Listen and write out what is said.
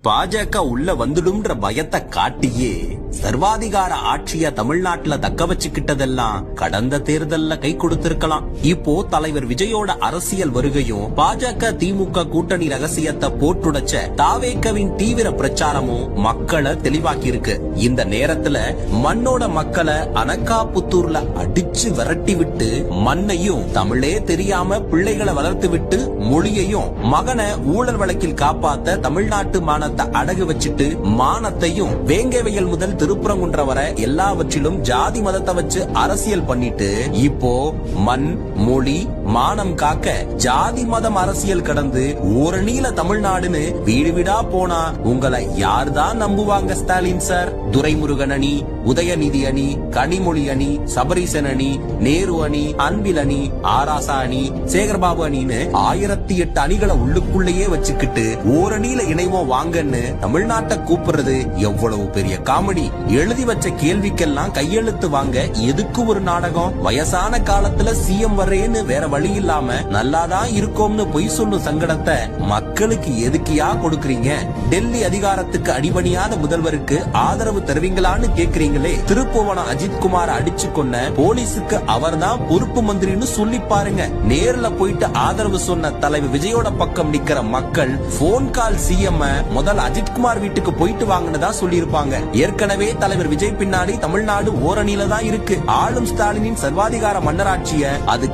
பாஜக உள்ள வந்துடும்ன்ற பயத்தை காட்டியே சர்வாதிகார ஆட்சிய தமிழ்நாட்டுல தக்க வச்சுக்கிட்டதெல்லாம் கடந்த தேர்தல்ல கை கொடுத்திருக்கலாம். இப்போ தலைவர் விஜயோட அரசியல் வருகையும் பாஜக திமுக கூட்டணி ரகசியத்தை போட்டுடைச்ச தாவேக்கவின் தீவிர பிரச்சாரமும் மக்களை தெளிவாக்கி இருக்கு. இந்த நேரத்துல மண்ணோட மக்களை அனக்காபுத்தூர்ல அடிச்சு விரட்டி விட்டு மண்ணையும் தமிழே தெரியாம பிள்ளைகளை வளர்த்து விட்டு மொழியையும் மகனை ஊழல் வழக்கில் காப்பாத்த தமிழ்நாட்டு மானத்தை அடகு வச்சுட்டு மானத்தையும் வேங்கவையல் முதல் திருப்புறங்குன்ற வர எல்லாவற்றிலும் ஜாதி மதத்தை வச்சு அரசியல் பண்ணிட்டு இப்போ மண் மொழி மானம் காக்க ஜாதி மதம் அரசியல் கடந்து ஒரு நீல தமிழ்நாடுன்னு வீடு வீடா போனா உங்களை யார்தான் நம்புவாங்க ஸ்டாலின் சார்? துரைமுருகன் அணி, உதயநிதி அணி, கனிமொழி அணி, சபரீசன் அணி, நேரு அணி, அன்பில் அணி, ஆராசா அணி, சேகர்பாபு அணின்னு 1008 அணிகளை உள்ளுக்குள்ளேயே வச்சுக்கிட்டு ஓரணியில இணைவோம் வாங்கன்னு தமிழ்நாட்டை கூப்பிடுறது எவ்வளவு பெரிய காமெடி. எழுதி வச்ச கேள்விக்கெல்லாம் கையெழுத்து வாங்க எதுக்கு ஒரு நாடகம்? வயசான காலத்துல சிஎம் வர்றேன்னு வேற வழி இல்லாம நல்லாதான் இருக்கோம்னு பொய் சொல்லும் சங்கடத்தை மக்களுக்கு எதுக்கியா கொடுக்கறீங்க? டெல்லி அதிகாரத்துக்கு அடிபணியாத முதல்வருக்கு ஆதரவு தருவீங்களான்னு கேக்குறீங்களே. திருப்புவனம் அஜித்குமார் அடிச்சு கொன்ன போலீஸுக்கு அவர்தான் பொறுப்பு மந்திரின்னு சொல்லி பாருங்க. நேர்ல போயிட்டு ஆதரவு சொன்ன தலைவர் விஜயோட பக்கம் நிக்கிற மக்கள் போன் கால் சிஎம் முதல் அஜித்குமார் வீட்டுக்கு போயிட்டு வாங்கினதா சொல்லி இருப்பாங்க. ஏற்கனவே தலைவர் விஜய் பின்னாடி தமிழ்நாடு ஓரணியில தான் இருக்கு. ஆளும் ஸ்டாலினின் சர்வாதிகார மன்னராட்சிய அது